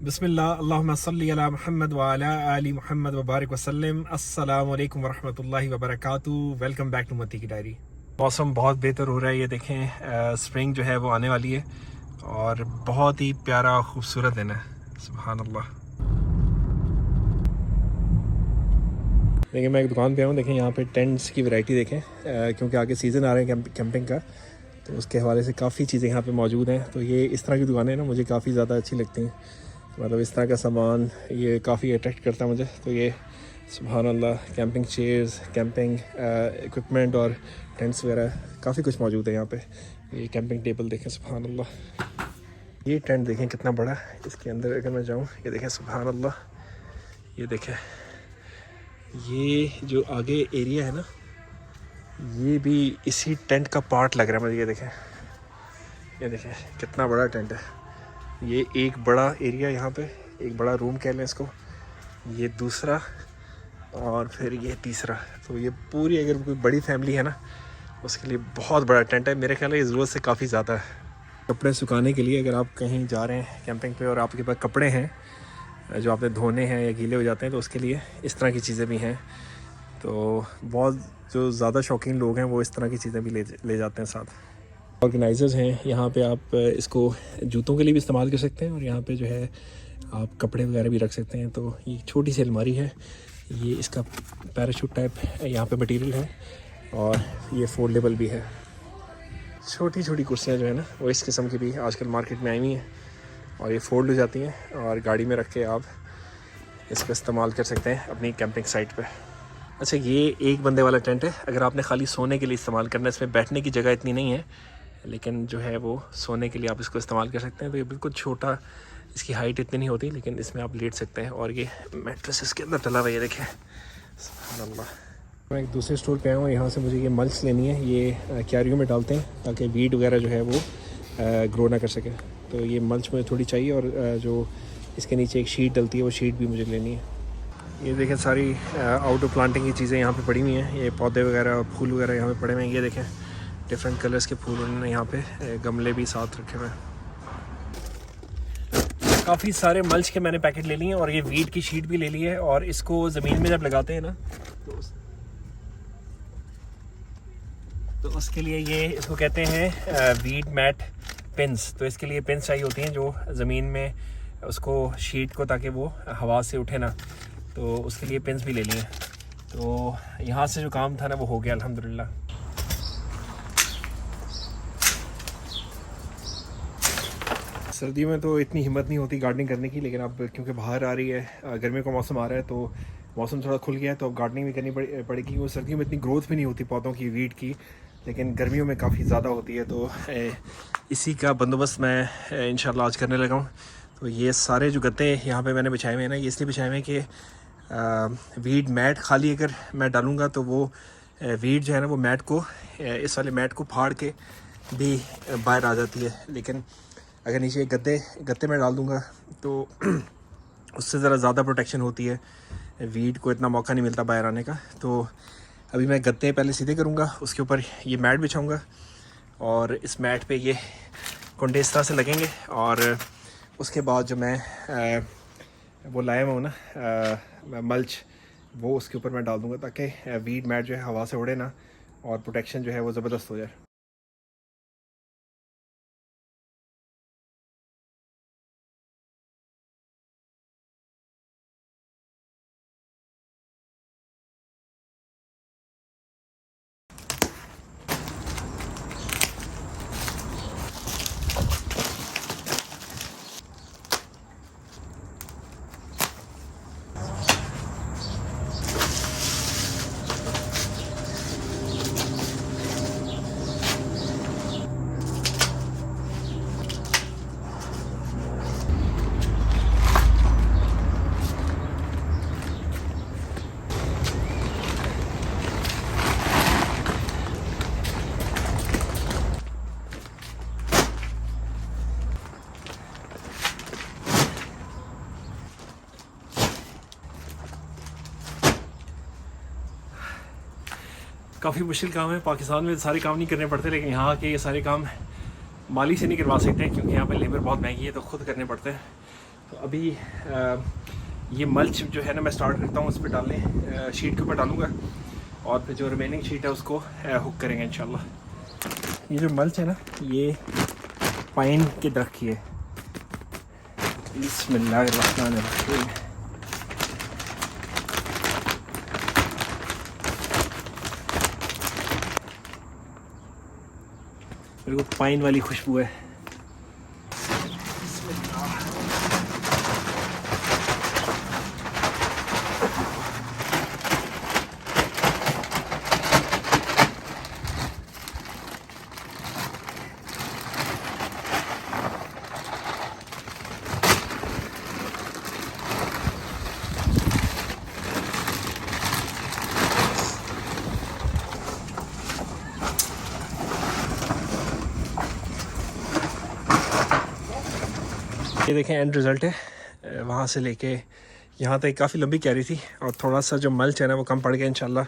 बिस्मिल्लाह अल्लाहुम्मा सल्ली अला मुहम्मद व अला आलि मुहम्मद व बारिक वसल्लम। अस्सलामु अलैकुम व रहमतुल्लाहि व बरकातुहू। वेलकम बैक टू मती की डायरी। मौसम बहुत बेहतर हो रहा है, ये देखें स्प्रिंग जो है वो आने वाली है और बहुत ही प्यारा खूबसूरत दिन है। सुभान अल्लाह। देखिए मैं एक दुकान पे आया हूँ, देखें यहाँ पे टेंट्स की वैरायटी देखें, क्योंकि आगे सीज़न आ रहे हैं कैंपिंग का, तो उसके हवाले से काफ़ी चीज़ें यहाँ पे मौजूद हैं। तो ये इस तरह की दुकानें ना मुझे काफ़ी ज़्यादा अच्छी लगती हैं, मतलब इस तरह का सामान ये काफ़ी अट्रैक्ट करता है मुझे। तो ये सुभान अल्लाह, कैंपिंग चेयर्स, कैंपिंग इक्विपमेंट और टेंट्स वगैरह काफ़ी कुछ मौजूद है यहाँ पे। ये कैंपिंग टेबल देखें, सुभान अल्लाह। ये टेंट देखें कितना बड़ा है, इसके अंदर अगर मैं जाऊँ, ये देखें सुभान अल्लाह। ये देखें, ये जो आगे एरिया है ना, ये भी इसी टेंट का पार्ट लग रहा है मुझे। ये देखें कितना बड़ा टेंट है। ये एक बड़ा एरिया, यहाँ पे एक बड़ा रूम कह लें इसको, ये दूसरा और फिर ये तीसरा। तो ये पूरी अगर कोई बड़ी फैमिली है ना, उसके लिए बहुत बड़ा टेंट है। मेरे ख्याल है ज़रूरत से काफ़ी ज़्यादा है। कपड़े सुखाने के लिए अगर आप कहीं जा रहे हैं कैंपिंग पे और आपके पास कपड़े हैं जो आपने धोने हैं या गीले हो जाते हैं, तो उसके लिए इस तरह की चीज़ें भी हैं। तो बहुत जो ज़्यादा शौकीन लोग हैं वो इस तरह की चीज़ें भी ले जाते हैं साथ। ऑर्गेनाइज़र्स हैं यहाँ पे, आप इसको जूतों के लिए भी इस्तेमाल कर सकते हैं और यहाँ पे जो है आप कपड़े वगैरह भी रख सकते हैं। तो ये छोटी सी अलमारी है, ये इसका पैराशूट टाइप यहाँ पे मटेरियल है और ये फोल्डेबल भी है। छोटी छोटी कुर्सियाँ जो है ना वो इस किस्म की भी आजकल मार्केट में आई हुई हैं और ये फोल्ड हो जाती हैं और गाड़ी में रख के आप इसका इस्तेमाल कर सकते हैं अपनी कैंपिंग साइट पे। अच्छा, ये एक बंदे वाला टेंट है, अगर आपने खाली सोने के लिए इस्तेमाल करना है, इसमें बैठने की जगह इतनी नहीं है, लेकिन जो है वो सोने के लिए आप इसको इस्तेमाल कर सकते हैं। तो ये बिल्कुल छोटा, इसकी हाइट इतनी नहीं होती, लेकिन इसमें आप लेट सकते हैं और ये मैट्रेस इसके अंदर डला हुआ है, ये देखें सुभान अल्लाह। मैं एक दूसरे स्टोर पे आया हूँ, यहाँ से मुझे ये मल्च लेनी है। ये क्यारियों में डालते हैं ताकि वीड वगैरह जो है वो ग्रो ना कर सके। तो ये मल्च मुझे थोड़ी चाहिए और जो इसके नीचे एक शीट डलती है वो शीट भी मुझे लेनी है। ये देखें सारी आउटडोर प्लांटिंग की चीज़ें यहाँ पे पड़ी हुई हैं। ये पौधे वगैरह, फूल वगैरह यहाँ पे पड़े हुए हैं। ये देखें डिफरेंट कलर्स के फूल उन्होंने यहाँ पे गमले भी साथ रखे हुए हैं। काफ़ी सारे मल्च के मैंने पैकेट ले लिए हैं और ये वीट की शीट भी ले ली है। और इसको ज़मीन में जब लगाते हैं ना तो उसके लिए ये इसको कहते हैं वीट मैट पिन्स। तो इसके लिए पिन्स चाहिए होती हैं जो ज़मीन में उसको शीट को, ताकि वो हवा से उठे ना, तो उसके लिए पिन्स भी ले लिए। तो यहाँ से जो काम था ना वो हो गया अल्हम्दुलिल्लाह। सर्दियों में तो इतनी हिम्मत नहीं होती गार्डनिंग करने की, लेकिन अब क्योंकि बाहर आ रही है, गर्मियों का मौसम आ रहा है, तो मौसम थोड़ा खुल गया है, तो अब गार्डनिंग भी करनी पड़ेगी। वो सर्दियों में इतनी ग्रोथ भी नहीं होती पौधों की, वीट की, लेकिन गर्मियों में काफ़ी ज़्यादा होती है। तो इसी का बंदोबस्त मैं इंशाल्लाह आज करने लगा हूँ। तो ये सारे जो गत्ते यहाँ पे मैंने बिछाए हुए हैं ना, ये इसलिए बिछाए हुए हैं कि वीड मैट खाली अगर मैं डालूँगा तो वो वीड जो है ना वो मैट को, इस वाले मैट को फाड़ के भी बाहर आ जाती है। लेकिन अगर नीचे गत्ते में डाल दूँगा तो उससे ज़रा ज़्यादा प्रोटेक्शन होती है, वीड को इतना मौका नहीं मिलता बाहर आने का। तो अभी मैं गत्ते पहले सीधे करूँगा, उसके ऊपर ये मैट बिछाऊँगा और इस मैट पे ये कुंडे इस तरह से लगेंगे और उसके बाद जो मैं वो लाया हुआ हूँ ना मल्च, वो उसके ऊपर मैं डाल दूँगा ताकि वीड मैट जो है हवा से उड़े ना और प्रोटेक्शन जो है वो ज़बरदस्त हो जाए। काफ़ी मुश्किल काम है, पाकिस्तान में सारे काम नहीं करने पड़ते, लेकिन यहाँ के ये सारे काम माली से नहीं करवा सकते हैं क्योंकि यहाँ पे लेबर बहुत महंगी है, तो खुद करने पड़ते हैं। तो अभी ये मल्च जो है ना मैं स्टार्ट करता हूँ उस पर डालने, शीट के ऊपर डालूँगा और फिर जो रिमेनिंग शीट है उसको हुक करेंगे इंशाल्लाह। ये जो मल्च है ना ये पाइन के दरख्त की है। बिस्मिल्लाहिर्रहमानिर्रहीम। मेरे को पाइन वाली खुशबू है। ये देखें एंड रिज़ल्ट है। वहाँ से लेके यहाँ तक काफ़ी लंबी कैरी थी और थोड़ा सा जो मल्च है ना वो कम पड़ गया इंशाल्लाह।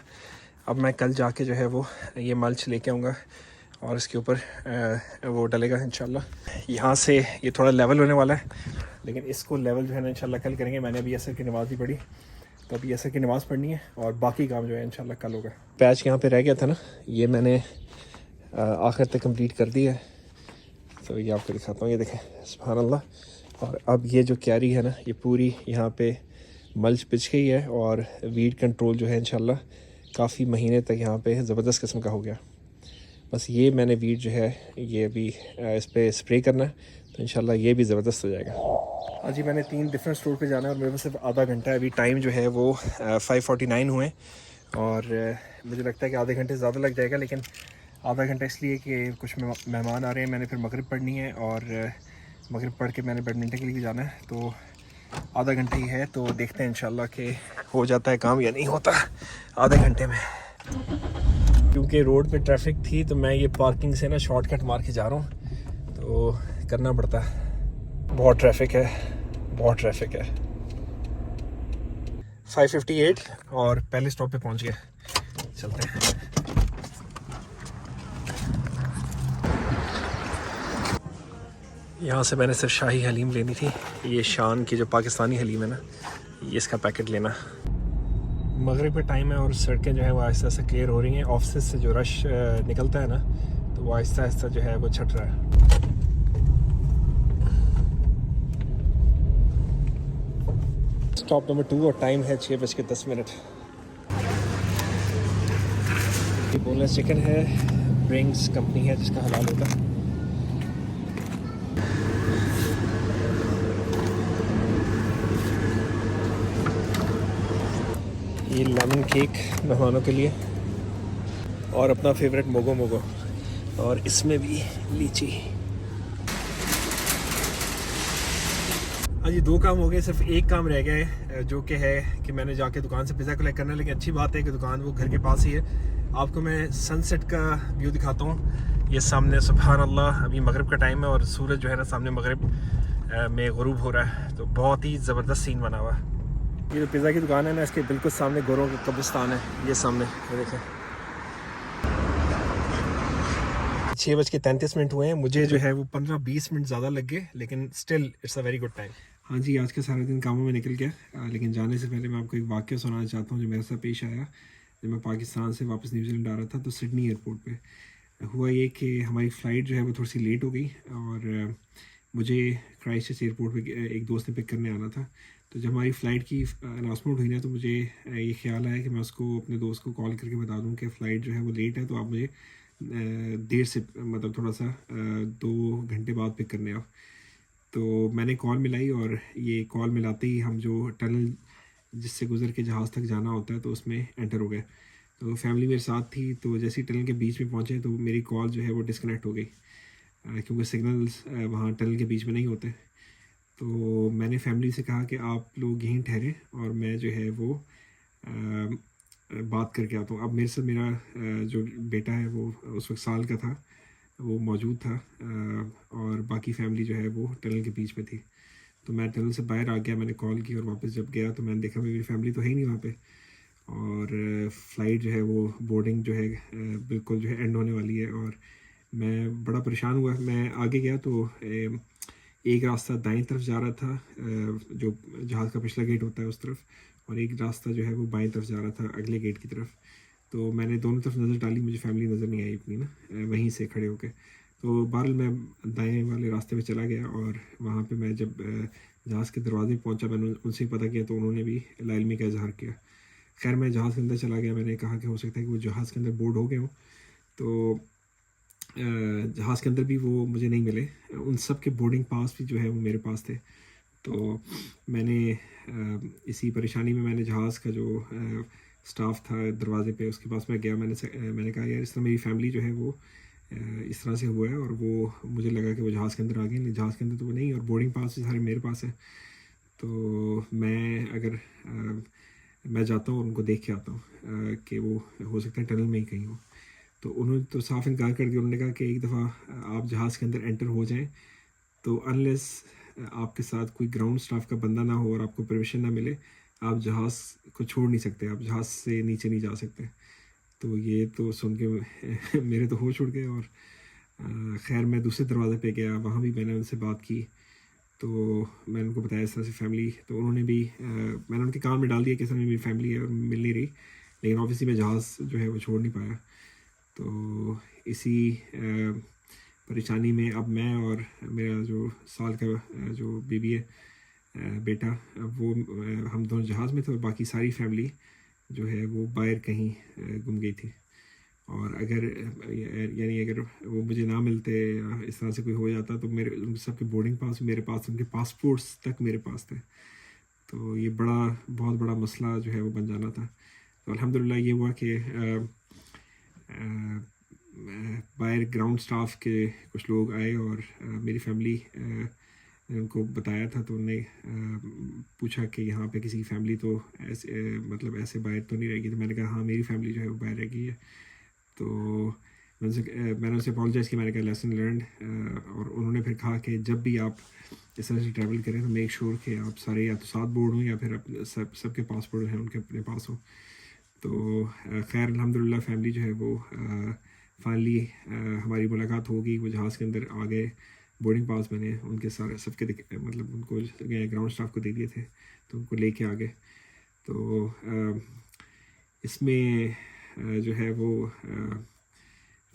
अब मैं कल जाके जो है वो ये मल्च लेके आऊँगा और इसके ऊपर वो डलेगा इंशाल्लाह। यहाँ से ये थोड़ा लेवल होने वाला है, लेकिन इसको लेवल जो है ना इंशाल्लाह कल करेंगे। मैंने अभी असर की नमाज़ ही पढ़ी, तो अभी असर की नमाज़ पढ़नी है और बाकी काम जो है इंशाल्लाह कल होगा। पैच यहाँ पे रह गया था ना, ये मैंने आखिर तक कंप्लीट कर दिया है। तो ये आपको दिखाता हूँ, ये देखें सुभान अल्लाह। और अब ये जो क्यारी है ना ये पूरी यहाँ पे मल्च बिछ गई है और वीड कंट्रोल जो है इंशाल्लाह काफ़ी महीने तक यहाँ पे ज़बरदस्त किस्म का हो गया। बस ये मैंने वीड जो है ये अभी इस पर स्प्रे करना है, तो इंशाल्लाह ये भी ज़बरदस्त हो जाएगा। आज ही मैंने 3 डिफरेंट स्टोर पे जाना है और मेरे पास सिर्फ आधा घंटा है। अभी टाइम जो है वो 5:49 हुए और मुझे लगता है कि आधे घंटे ज़्यादा लग जाएगा, लेकिन आधा घंटा इसलिए कि कुछ मेहमान आ रहे हैं। मैंने फिर मगरिब पढ़नी है और मगरिब पढ़ के मैंने बैडमिंटन के लिए भी जाना है, तो आधा घंटा ही है। तो देखते हैं इंशाल्लाह कि हो जाता है काम या नहीं होता आधे घंटे में। क्योंकि रोड पे ट्रैफिक थी तो मैं ये पार्किंग से ना शॉर्टकट मार के जा रहा हूँ, तो करना पड़ता है। बहुत ट्रैफिक है, बहुत ट्रैफिक है। 5:58 और पहले स्टॉप पे पहुँच गए। चलते हैं। यहाँ से मैंने सिर्फ शाही हलीम लेनी थी। ये शान की जो पाकिस्तानी हलीम है ना, ये इसका पैकेट लेना। मगरिब का टाइम है और सड़कें जो है वो आहिस्ता आहिस्ता क्लियर हो रही हैं। ऑफिस से जो रश निकलता है ना तो वो आहिस्ता आहिस्ता जो है वो छट रहा है। स्टॉप नंबर 2 और टाइम है 6:10। ये बोनलेस चिकन है, ब्रिंग्स कंपनी है जिसका हलाल होगा। ये लेमन केक मेहमानों के लिए और अपना फेवरेट मोगो मोगो, और इसमें भी लीची। हाँ जी, 2 काम हो गए, सिर्फ एक काम रह गया है जो कि है कि मैंने जाके दुकान से पिज़्ज़ा कलेक्ट करना है। लेकिन अच्छी बात है कि दुकान वो घर के पास ही है। आपको मैं सनसेट का व्यू दिखाता हूँ। ये सामने सुभान अल्लाह अभी मगरिब का टाइम है और सूरज जो है ना सामने मगरिब में गुरूब हो रहा है, तो बहुत ही ज़बरदस्त सीन बना हुआ है। ये जो पिज़्ज़ा की दुकान है ना इसके बिल्कुल सामने गोरों का कब्रिस्तान है। ये सामने ये देखें। 6:33 हुए हैं। मुझे जो है वो 15-20 मिनट ज़्यादा लग गए, लेकिन still it's a very good time. हाँ जी, आज का सारा दिन कामों में निकल गया, लेकिन जाने से पहले मैं आपको एक वाक़या सुनाना चाहता हूँ जो मेरे साथ पेश आया। जब मैं पाकिस्तान से वापस न्यूजीलैंड आ रहा था तो सिडनी एयरपोर्ट पे हुआ ये कि हमारी फ़्लाइट जो है वो थोड़ी सी लेट हो गई और मुझे क्राइस्टचर्च एयरपोर्ट पे एक दोस्त ने पिक करने आना था। तो जब हमारी फ़्लाइट की अनाउंसमेंट हुई ना तो मुझे ये ख्याल आया कि मैं उसको अपने दोस्त को कॉल करके बता दूं कि फ़्लाइट जो है वो लेट है, तो आप मुझे देर से मतलब थोड़ा सा 2 घंटे बाद पिक करने आओ। तो मैंने कॉल मिलाई और ये कॉल मिलाते ही हम जो टनल जिससे गुज़र के जहाज़ तक जाना होता है तो उसमें एंटर हो गए। तो फैमिली मेरे साथ थी, तो जैसे ही टनल के बीच में पहुँचे तो मेरी कॉल जो है वो डिस्कनेक्ट हो गई, क्योंकि सिग्नल्स वहाँ टनल के बीच में नहीं होते। तो मैंने फैमिली से कहा कि आप लोग यहीं ठहरे और मैं जो है वो बात करके आता हूँ। अब मेरे से मेरा जो बेटा है वो उस वक्त साल का था, वो मौजूद था और बाकी फैमिली जो है वो टनल के बीच में थी। तो मैं टनल से बाहर आ गया, मैंने कॉल की और वापस जब गया तो मैंने देखा मेरी फैमिली तो है ही नहीं वहाँ पे और फ़्लाइट जो है वो बोर्डिंग जो है बिल्कुल जो है एंड होने वाली है और मैं बड़ा परेशान हुआ। मैं आगे गया तो एक रास्ता दाईं तरफ जा रहा था, जो जहाज़ का पिछला गेट होता है उस तरफ, और एक रास्ता जो है वो बाईं तरफ जा रहा था अगले गेट की तरफ। तो मैंने दोनों तरफ नज़र डाली, मुझे फैमिली नज़र नहीं आई अपनी ना, वहीं से खड़े होकर। तो बहरहाल मैं दाएं वाले रास्ते पे चला गया, और वहाँ पे मैं जब जहाज़ के दरवाजे पहुँचा, मैंने उनसे पता किया तो उन्होंने भी लाइलमी का इजहार किया। खैर मैं जहाज़ के अंदर चला गया, मैंने कहा कि हो सकता है कि वो जहाज़ के अंदर बोर्ड हो गए हों, तो जहाज़ के अंदर भी वो मुझे नहीं मिले। उन सब के बोर्डिंग पास भी जो है वो मेरे पास थे। तो मैंने इसी परेशानी में मैंने जहाज़ का जो स्टाफ था दरवाजे पे, उसके पास मैं गया। मैंने कहा यार इस तरह मेरी फ़ैमिली जो है वो इस तरह से हुआ है, और वो मुझे लगा कि वो जहाज़ के अंदर आ गए, नहीं जहाज़ के अंदर तो वो नहीं, और बोर्डिंग पास सारे मेरे पास है। तो मैं अगर मैं जाता हूँ और उनको देख के आता हूँ कि वो हो सकता है टनल में ही कहीं हो। तो उन्होंने तो साफ इनकार कर दिया। उन्होंने कहा कि एक दफ़ा आप जहाज़ के अंदर एंटर हो जाएं, तो अनलेस आपके साथ कोई ग्राउंड स्टाफ का बंदा ना हो और आपको परमिशन ना मिले, आप जहाज़ को छोड़ नहीं सकते, आप जहाज़ से नीचे नहीं जा सकते। तो ये तो सुन के मेरे तो होश उड़ गए। और खैर मैं दूसरे दरवाज़े पे गया, वहाँ भी मैंने उनसे बात की। तो मैंने उनको बताया इस तरह से फैमिली, तो उन्होंने भी मैंने उनके कान में डाल दिया कि सर मेरी फैमिली है और मिल नहीं रही, लेकिन ऑब्वियसली मैं जहाज़ जो है वो छोड़ नहीं पाया। तो इसी परेशानी में अब मैं और मेरा जो साल का जो बेबी है, बेटा, वो हम दोनों जहाज़ में थे, और बाकी सारी फैमिली जो है वो बाहर कहीं गुम गई थी। और अगर यानी अगर वो मुझे ना मिलते या इस तरह से कोई हो जाता, तो मेरे उन सबके बोर्डिंग पास मेरे पास, उनके पासपोर्ट्स तक मेरे पास थे। तो ये बहुत बड़ा मसला जो है वो बन जाना था। तो अल्हम्दुलिल्लाह ये हुआ कि बाहर ग्राउंड स्टाफ के कुछ लोग आए, और मेरी फैमिली ने उनको बताया था, तो उन्होंने पूछा कि यहाँ पे किसी की फैमिली तो ऐसे मतलब ऐसे बाहर तो नहीं रहेगी। तो मैंने कहा हाँ मेरी फैमिली जो है वो बाहर रह गई है। तो मैंने उनसे अपोलोजाइज़ किया, मैंने कहा लेसन लर्नड। और उन्होंने फिर कहा कि जब भी आप इस तरह से ट्रैवल करें तो मेक श्योर कि आप सारे या तो साथ बोर्ड हों या फिर अपने सबके पासपोर्ट हैं उनके अपने पास हों। तो खैर अल्हम्दुलिल्लाह फैमिली जो है वो फाइनली हमारी मुलाकात हो गई। वो जहाज़ के अंदर आ गए, बोर्डिंग पास मैंने उनके सारे सबके मतलब उनको ग्राउंड स्टाफ को दे दिए थे, तो उनको लेके आ गए। तो इसमें जो है वो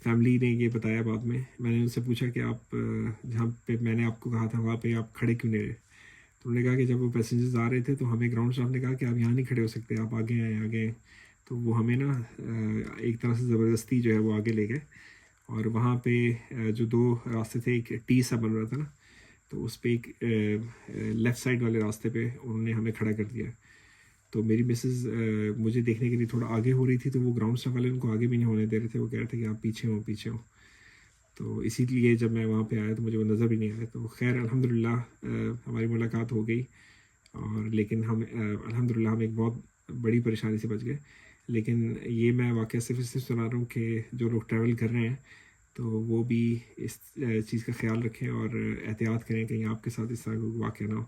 फैमिली ने ये बताया बाद में, मैंने उनसे पूछा कि आप जहाँ पे मैंने आपको कहा था वहाँ पे आप खड़े क्यों नहीं रहे। तो उन्होंने कहा कि जब वो पैसेंजर्स आ रहे थे तो हमें ग्राउंड स्टाफ ने कहा कि आप यहाँ नहीं खड़े हो सकते, आप आगे आए आगे आए। तो वो हमें ना एक तरह से ज़बरदस्ती जो है वो आगे ले गए, और वहाँ पे जो दो रास्ते थे, एक टी सा बन रहा था ना, तो उस पर एक लेफ़्ट साइड वाले रास्ते पे उन्होंने हमें खड़ा कर दिया। तो मेरी मिसेस मुझे देखने के लिए थोड़ा आगे हो रही थी, तो वो ग्राउंड स्टाफ वाले उनको आगे भी नहीं होने दे रहे थे। वो कह रहे थे कि आप पीछे हो पीछे हो। तो इसीलिए जब मैं वहाँ पे आया तो मुझे वो नज़र भी नहीं आया। तो खैर अल्हम्दुलिल्लाह हमारी मुलाकात हो गई, और लेकिन हम अल्हम्दुलिल्लाह हम एक बहुत बड़ी परेशानी से बच गए। लेकिन ये मैं वाक़या सिर्फ इसलिए सुना रहा हूँ कि जो लोग ट्रैवल कर रहे हैं तो वो भी इस चीज़ का ख्याल रखें और एहतियात करें कहीं आपके साथ इस तरह का वाक़या ना हो।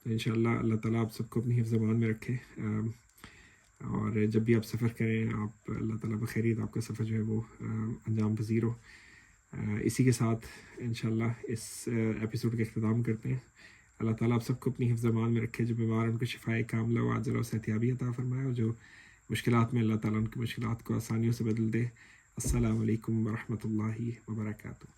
तो इंशाअल्लाह अल्लाह ताला आप सबको अपनी हिफ्ज़ अमान में रखे, और जब भी आप सफ़र करें आप अल्लाह ताला बखैरियत आपका सफ़र जो है वो अंजाम पज़ीर हो। इसी के साथ इंशाअल्लाह इस एपिसोड का इख्तिताम करते हैं। अल्लाह ताला आप सबको अपनी हिफ्ज़ अमान में रखे, जो बीमार हैं उनको शिफ़ाए कामिला व आजिला और सेहतियाबी अता फ़रमाए, और जो मुश्किलात में अल्लाह ताला उनकी मुश्किलात को आसानियों से बदल दे। अस्सलामु अलैकुम व रहमतुल्लाहि व बरकातुहू।